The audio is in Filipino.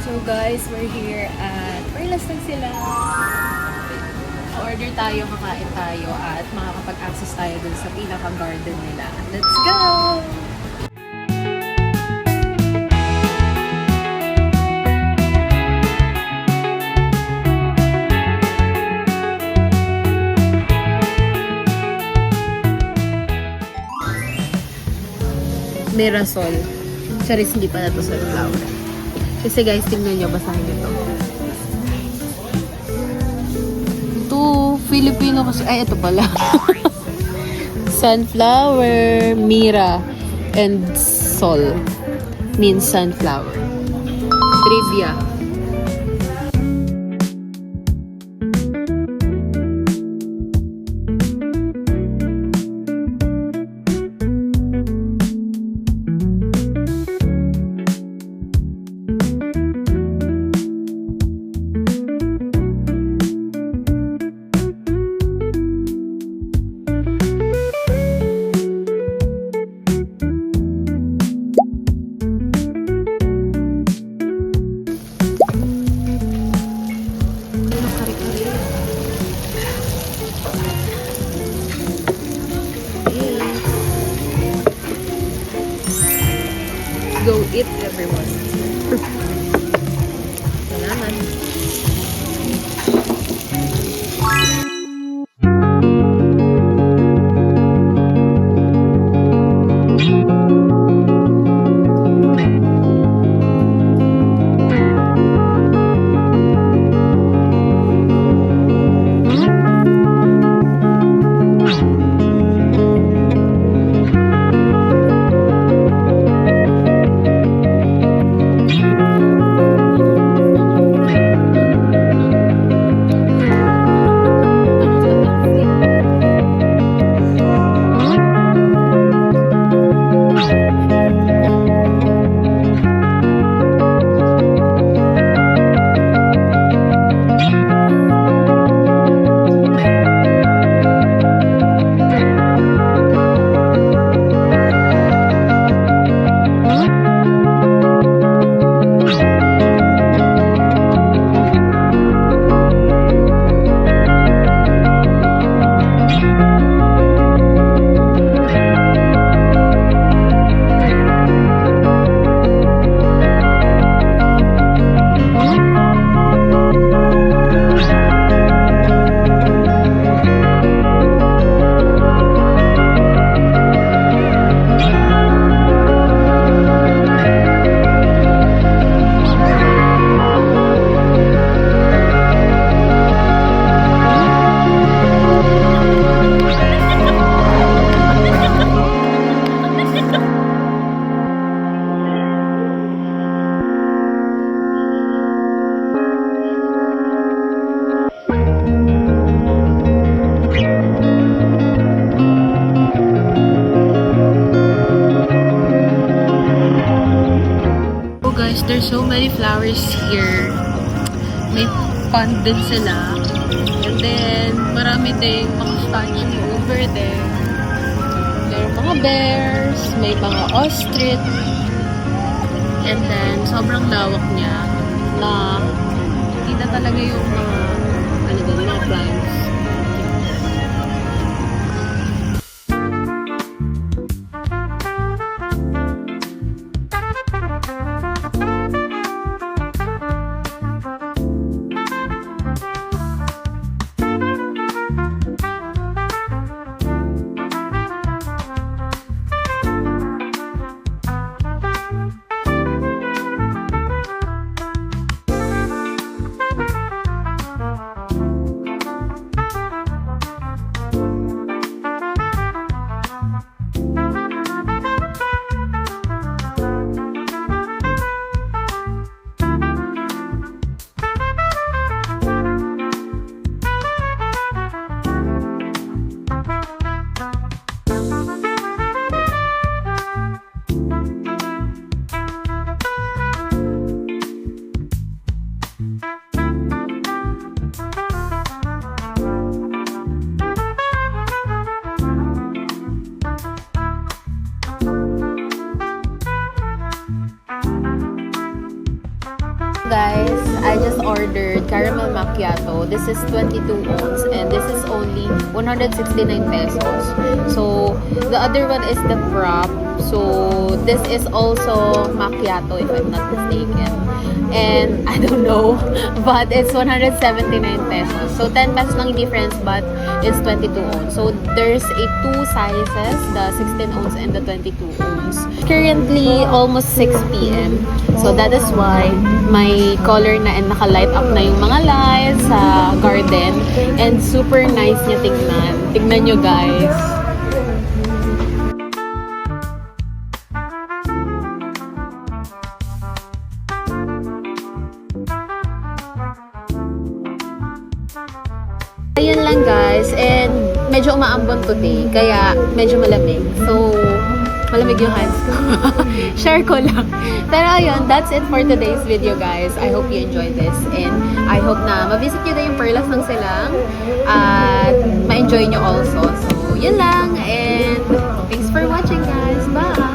So guys, we're here at Perlas lang sila. Order tayo, kakain tayo at makakapag-access tayo dun sa pinaka-garden nila. Let's go! Mirasol. Charis, hindi pa na to sunflower. Kasi guys, tingnan nyo, basahin nyo to. Ito, Filipino kasi. Ay, ito pala. Sunflower, Mira, and Sol means sunflower. Trivia. Go eat, everyone. Salamat. There's so many flowers here. May pond din sila. And then, marami ding mga statue over there. There are mga bears, may mga ostrich. And then, sobrang lawak niya na kita talaga yung mga plants. Guys, I just ordered caramel macchiato. This is 22 ounce and this is only 169 pesos. So, the other one is the frap. So, this is also macchiato if I'm not mistaken. And I don't know, but it's 179 pesos. So, 10 pesos lang yung difference, but it's 22 ounce. So, there's a two sizes, the 16 ounce and the 22 ounce. Currently, almost 6 p.m. So, that is why may color na and naka-light up na yung mga lights sa garden. And super nice niya tingnan. Tingnan nyo guys. Ayun lang guys, and medyo umaambon today, kaya medyo malamig. So, malamig yung hands ko. Share ko lang. Pero ayun, that's it for today's video guys. I hope you enjoyed this, and I hope na ma-visit nyo na yung Perlas ng Silang at ma-enjoy nyo also. So, yun lang, and thanks for watching guys. Bye!